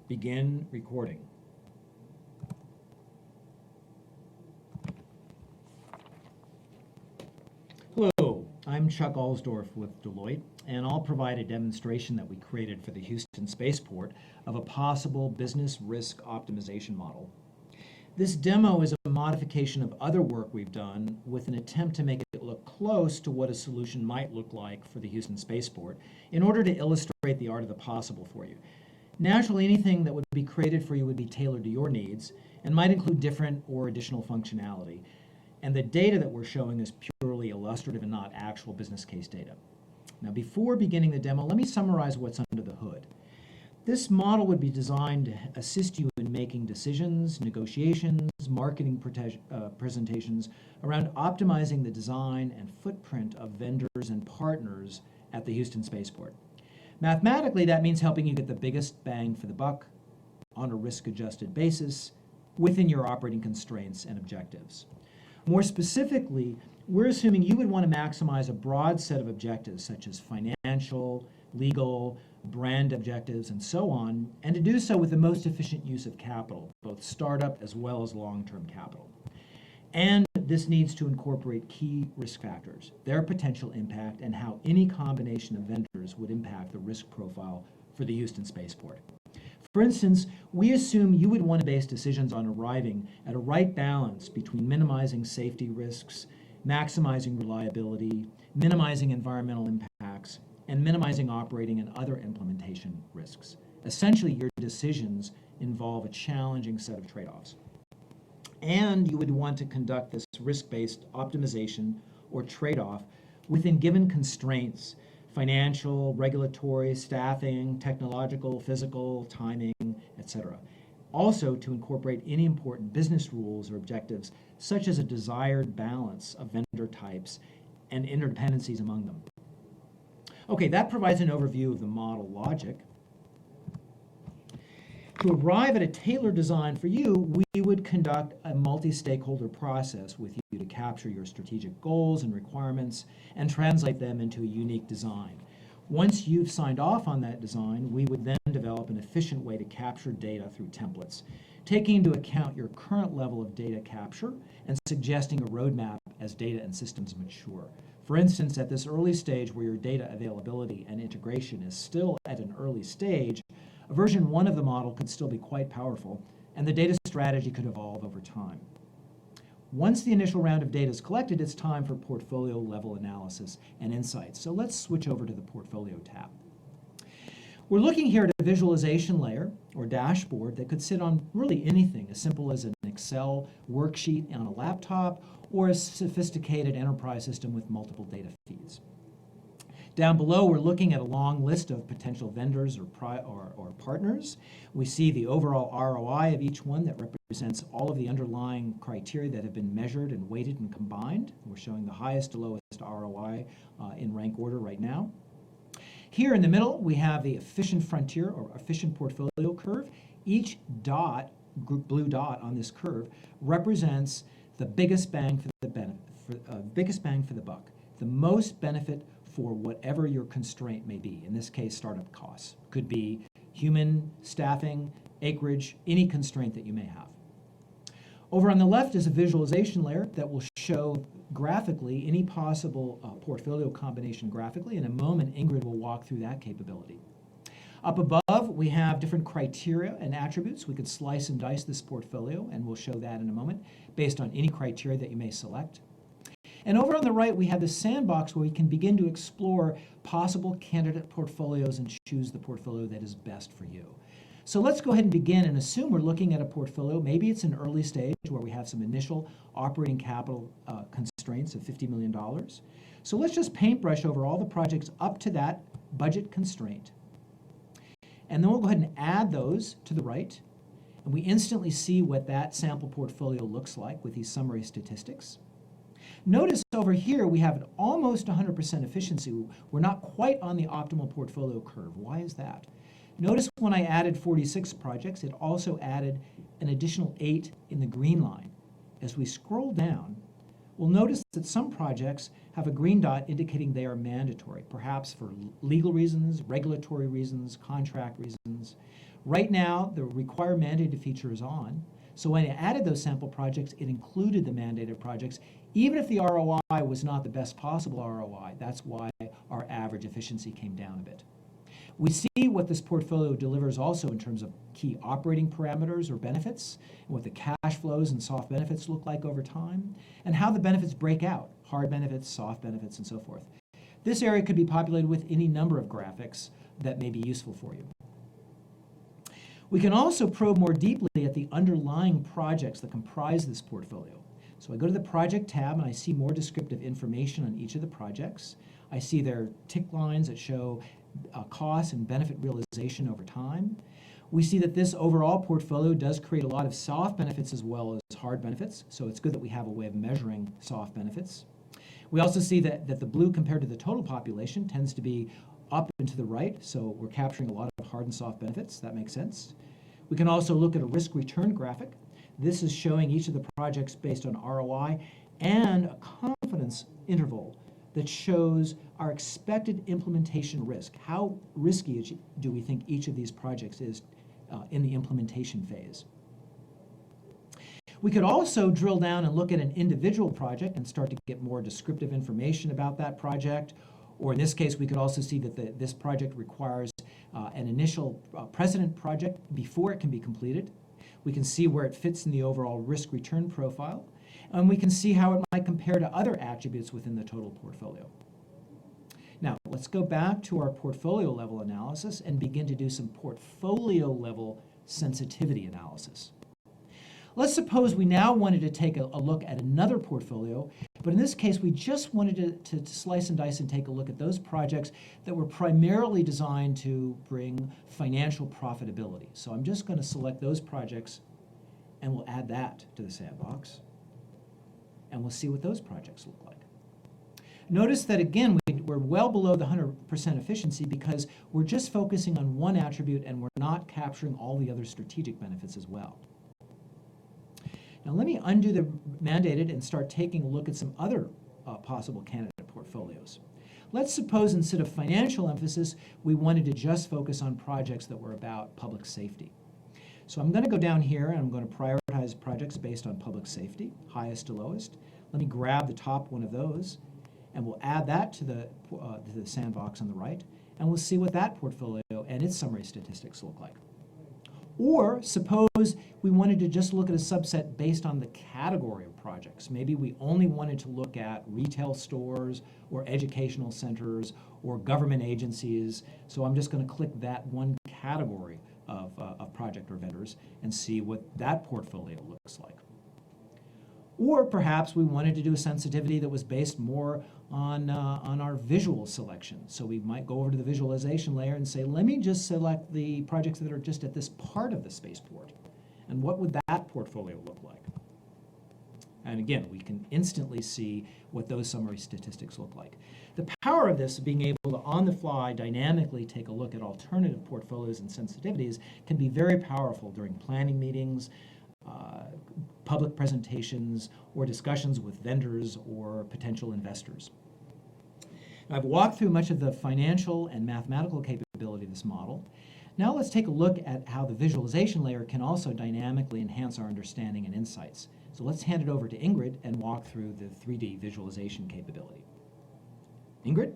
Begin recording. Hello, I'm Chuck Alsdorf with Deloitte, and I'll provide a demonstration that we created for the Houston Spaceport of a possible business risk optimization model. This demo is a modification of other work we've done with an attempt to make it look close to what a solution might look like for the Houston Spaceport in order to illustrate the art of the possible for you. Naturally, anything that would be created for you would be tailored to your needs and might include different or additional functionality. And the data that we're showing is purely illustrative and not actual business case data. Now, before beginning the demo, let me summarize what's under the hood. This model would be designed to assist you in making decisions, negotiations, marketing presentations around optimizing the design and footprint of vendors and partners at the Houston Spaceport. Mathematically, that means helping you get the biggest bang for the buck on a risk-adjusted basis within your operating constraints and objectives. More specifically, we're assuming you would want to maximize a broad set of objectives such as financial, legal, brand objectives, and so on, and to do so with the most efficient use of capital, both startup as well as long-term capital. And this needs to incorporate key risk factors, their potential impact, and how any combination of vendors would impact the risk profile for the Houston Spaceport. For instance, we assume you would want to base decisions on arriving at a right balance between minimizing safety risks, maximizing reliability, minimizing environmental impacts, and minimizing operating and other implementation risks. Essentially, your decisions involve a challenging set of trade-offs. And you would want to conduct this risk-based optimization or trade-off within given constraints: financial, regulatory, staffing, technological, physical, timing, etc. Also to incorporate any important business rules or objectives, such as a desired balance of vendor types and interdependencies among them. Okay, that provides an overview of the model logic. To arrive at a tailored design for you, we would conduct a multi-stakeholder process with you to capture your strategic goals and requirements and translate them into a unique design. Once you've signed off on that design, we would then develop an efficient way to capture data through templates, taking into account your current level of data capture and suggesting a roadmap as data and systems mature. For instance, at this early stage where your data availability and integration is still at an early stage, a version 1 of the model could still be quite powerful, and the data strategy could evolve over time. Once the initial round of data is collected, it's time for portfolio level analysis and insights. So let's switch over to the portfolio tab. We're looking here at a visualization layer or dashboard that could sit on really anything as simple as an Excel worksheet on a laptop or a sophisticated enterprise system with multiple data feeds. Down below, we're looking at a long list of potential vendors or partners. We see the overall ROI of each one that represents all of the underlying criteria that have been measured and weighted and combined. We're showing the highest to lowest ROI in rank order right now. Here in the middle, we have the efficient frontier or efficient portfolio curve. Each dot, blue dot on this curve, represents the biggest bang for the buck, the most benefit for whatever your constraint may be. In this case, startup costs. Could be human, staffing, acreage, any constraint that you may have. Over on the left is a visualization layer that will show graphically any possible portfolio combination graphically. In a moment, Ingrid will walk through that capability. Up above, we have different criteria and attributes. We could slice and dice this portfolio, and we'll show that in a moment, based on any criteria that you may select. And over on the right, we have the sandbox where we can begin to explore possible candidate portfolios and choose the portfolio that is best for you. So let's go ahead and begin and assume we're looking at a portfolio. Maybe it's an early stage where we have some initial operating capital constraints of $50 million. So let's just paintbrush over all the projects up to that budget constraint. And then we'll go ahead and add those to the right. And we instantly see what that sample portfolio looks like with these summary statistics. Notice over here we have an almost 100% efficiency. We're not quite on the optimal portfolio curve. Why is that? Notice when I added 46 projects, it also added an additional 8 in the green line. As we scroll down, we'll notice that some projects have a green dot indicating they are mandatory, perhaps for legal reasons, regulatory reasons, contract reasons. Right now, the require mandated feature is on. So when I added those sample projects, it included the mandated projects, even if the ROI was not the best possible ROI. That's why our average efficiency came down a bit. We see what this portfolio delivers also in terms of key operating parameters or benefits, and what the cash flows and soft benefits look like over time, and how the benefits break out, hard benefits, soft benefits, and so forth. This area could be populated with any number of graphics that may be useful for you. We can also probe more deeply at the underlying projects that comprise this portfolio. So I go to the project tab and I see more descriptive information on each of the projects. I see their tick lines that show cost and benefit realization over time. We see that this overall portfolio does create a lot of soft benefits as well as hard benefits, so it's good that we have a way of measuring soft benefits. We also see that the blue compared to the total population tends to be up and to the right, so we're capturing a lot of hard and soft benefits. That makes sense. We can also look at a risk-return graphic. This is showing each of the projects based on ROI and a confidence interval that shows our expected implementation risk. How risky do we think each of these projects is in the implementation phase? We could also drill down and look at an individual project and start to get more descriptive information about that project. Or in this case, we could also see that this project requires an initial precedent project before it can be completed. We can see where it fits in the overall risk-return profile. And we can see how it might compare to other attributes within the total portfolio. Now, let's go back to our portfolio level analysis and begin to do some portfolio level sensitivity analysis. Let's suppose we now wanted to take a look at another portfolio, but in this case, we just wanted to slice and dice and take a look at those projects that were primarily designed to bring financial profitability. So I'm just going to select those projects, and we'll add that to the sandbox, and we'll see what those projects look like. Notice that, again, we're well below the 100% efficiency because we're just focusing on one attribute, and we're not capturing all the other strategic benefits as well. Now let me undo the mandated and start taking a look at some other possible candidate portfolios. Let's suppose instead of financial emphasis, we wanted to just focus on projects that were about public safety. So I'm going to go down here and I'm going to prioritize projects based on public safety, highest to lowest. Let me grab the top one of those, and we'll add that to the sandbox on the right, and we'll see what that portfolio and its summary statistics look like. Or suppose we wanted to just look at a subset based on the category of projects. Maybe we only wanted to look at retail stores or educational centers or government agencies. So I'm just going to click that one category of project or vendors and see what that portfolio looks like. Or perhaps we wanted to do a sensitivity that was based more on our visual selection. So we might go over to the visualization layer and say, let me just select the projects that are just at this part of the spaceport. And what would that portfolio look like? And again, we can instantly see what those summary statistics look like. The power of this, being able to on the fly dynamically take a look at alternative portfolios and sensitivities, can be very powerful during planning meetings, public presentations, or discussions with vendors or potential investors. Now, I've walked through much of the financial and mathematical capability of this model. Now let's take a look at how the visualization layer can also dynamically enhance our understanding and insights. So let's hand it over to Ingrid and walk through the 3D visualization capability. Ingrid?